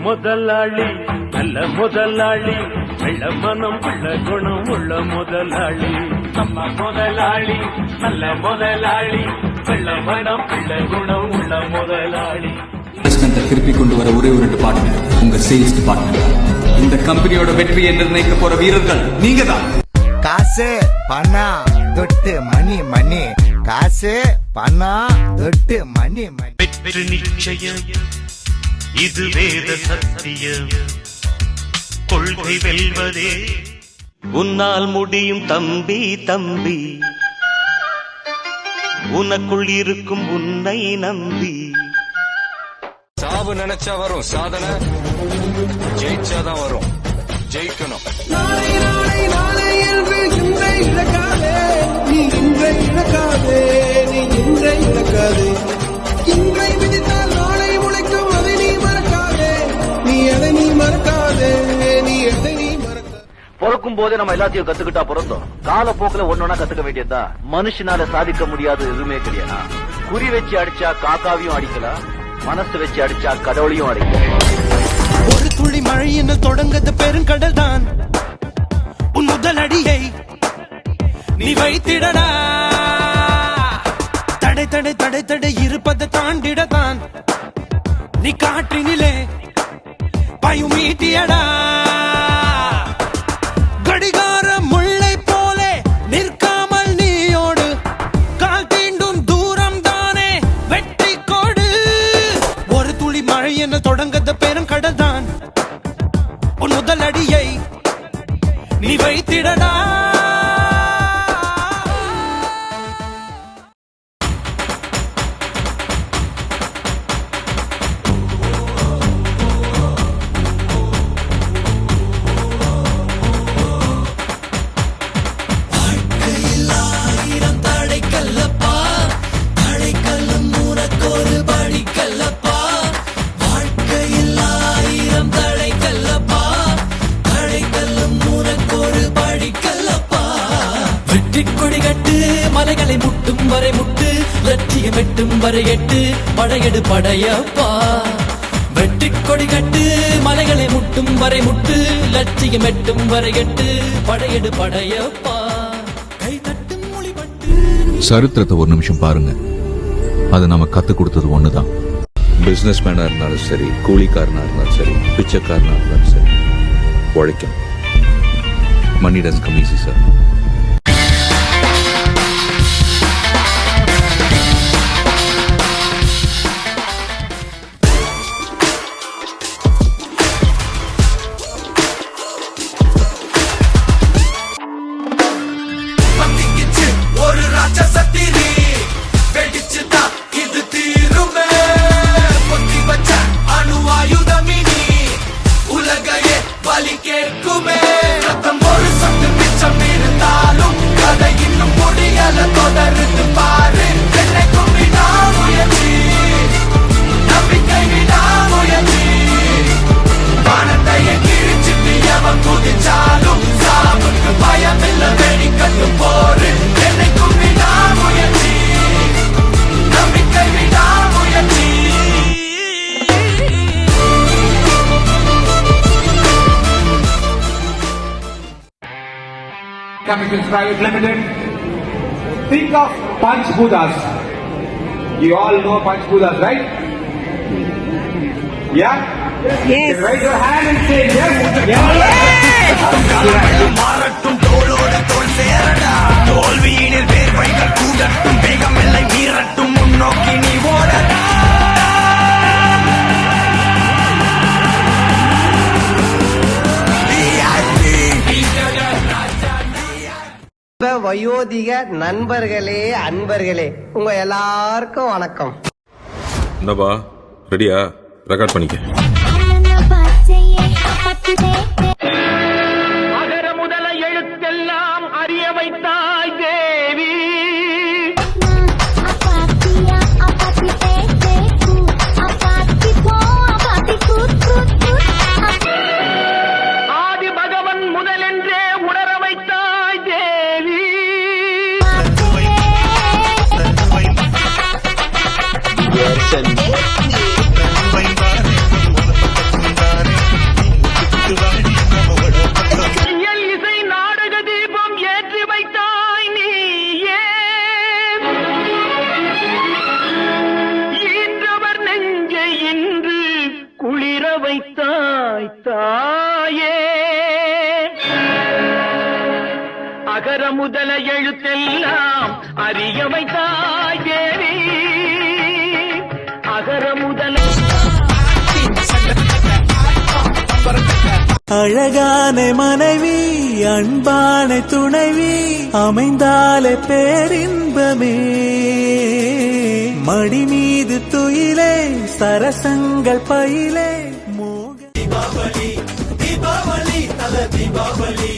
முதலாளி நல்ல முதலாளி வெள்ள மனம் உள்ள குணம் உள்ள முதலாளி நம்ம முதலாளி நல்ல முதலாளி வெள்ள மனம் உள்ள குணம் உள்ள முதலாளி. திருப்பி கொண்டு வர ஒரே ஒரு டிபார்ட்மெண்ட் உங்க சேல்ஸ் டிபார்ட்மெண்ட். இந்த கம்பெனியோட வெற்றியை நிர்ணயிக்க போற வீரர்கள் நீங்க தான். காசு பணம் தொட்டு மணி மணி, காசு பணம் தொட்டு மணி மணி. வெற்றி நிச்சயம் இது வேத சத்தியம், கொள்கை வெல்வதே உன்னால் முடியும் தம்பி தம்பி, உனக்குள் இருக்கும் உன்னை நம்பி. சாவு நினைச்சா வரும் சாதனை, ஜெயிச்சாதான் வரும், ஜெயிக்கணும். நாளை நாளை நாளை என்று இன்றை இழக்காதே, நீ இன்றை இழக்காதே, நீ இன்றை இழக்காதே. இன்றை விதித்தால் நாளை முளைக்கும், அதை நீ மறக்காதே, நீ எதை நீ மறக்காதே, நீ எதை நீ மறக்காதே. பிறக்கும் போதே நம்ம எல்லாத்தையும் கத்துக்கிட்டா பிறந்தோம். காலப்போக்கில் ஒன்னொன்னா கத்துக்க வேண்டியதுதான். மனுஷனால சாதிக்க முடியாது எதுவுமே கிடையாது. குறி வச்சு அடிச்சா காக்காவையும் அடிக்கலாம், மனசு வச்சு அடிச்சா கடவுளையும் அடிக்கலாம். ஒரு துளி மழை என்ன தொடங்கது பெருங்கடல் தான், உன் முதல் அடியை நீ வைத்திடடா. தடை தடை தடை தடை இருப்பதை தாண்டிடத்தான் நீ காற்றினிலே பயும் மீட்டியடா. கடிகார முல்லை போலே நிற்காமல் நீயோடு, கால் தீண்டும் தூரம் தானே வெற்றி கொடு. ஒரு துளி மழை என்ன தொடங்கத பெருங்கடல் தான், உன் முதல் அடியை நீ வைத்திடடா. மலைகளை முட்டும் வரை முட்டு, லட்சியம் எட்டும் வரை எட்டு, படையெடு படையப்பா. வெற்றி கொடி கட்டு, மலைகளை முட்டும் வரை முட்டு, லட்சியம் எட்டும் வரை எட்டு, படையெடு படையப்பா. கை தட்டும் மொழிபட்டு. சரித்திரத்தை ஒரு நிமிஷம் பாருங்க, அது நம்ம கத்து கொடுத்தது ஒண்ணுதான். பிசினஸ் மேனா இருந்தாலும் சரி, கூலிக்காரனா இருந்தாலும் சரி, பிச்சைக்காரனா இருந்தாலும் சரி, உழைக்கணும். மணி டஸ் கம் ஈஸி சார். ஒரு ராட்சசத்திரி வெடிச்சுதா இது தீருமே, பொத்தி வச்ச அணுவாயுதமினி உலகையே பலி கேட்குமே. ரத்தம் ஒரு சொட்டு மிச்சம் இருந்தா Chemicals Private Limited. Think of Panch Bhutas. You all know Panch Bhutas, right? Yeah? Yes. Raise your hand and say yes. மாறட்டும் தோளோடு தோள் சேரடா தோல்வியினில் வேர்வைகள் கூடட்டும் வேகம் எல்லை மீறட்டும் முன்னோக்கி நீ ஓடடா வயோதிக நண்பர்களே அன்பர்களே உங்க எல்லாருக்கும் வணக்கம். என்னப்பா ரெடியா? ரெக்கார்ட் பண்ணிக்க. அகர முதல எழுத்தெல்லாம் அறிய வைத்தாய் தேவி ஆதி பகவன் முதலென்றே உணர வைத்தாய் தேவி இயல் இசை நாடக தீபம் ஏற்றி வைத்தாய் நீயே ஈன்றவர் நெஞ்சை இன்று குளிர வைத்தாய் தாயே அகர முதல எழுத்தெல்லாம் அறிய வைத்தாய் தேவி அகர முதல அழகான மனைவி அன்பான துணைவி அமைந்தாலே பேரின்பமே மடி மீது துயிலே சரசங்கள் பயிலே மோக தீபாவளி தீபாவளி தல தீபாவளி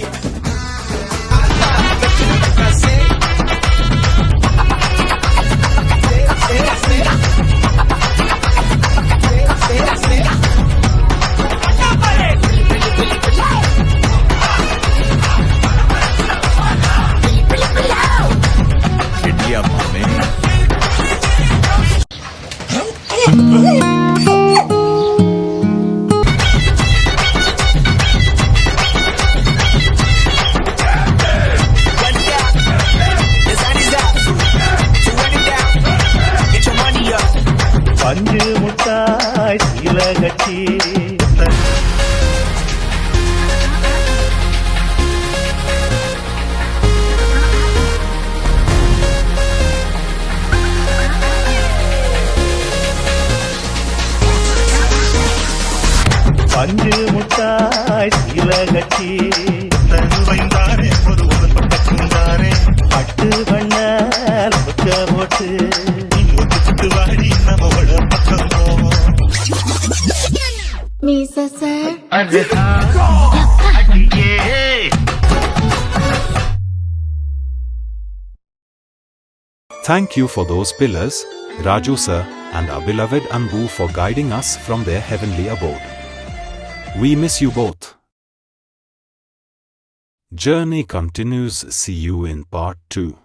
பஞ்சு முட்டாய் சீலகச்சி பஞ்சு முட்டாய் சீலகச்சி தருவைந்தாரே ஒரு பட்டக்குந்தாரே பட்டு பண்ண முக்க போட்டு ஒத்துக்கிட்டு வாடி நம்மளோட பக்கம் அடியே Thank you for those pillars, Raju sir, and our beloved Ambu for guiding us from their heavenly abode. We miss you both. Journey continues. See you in part 2.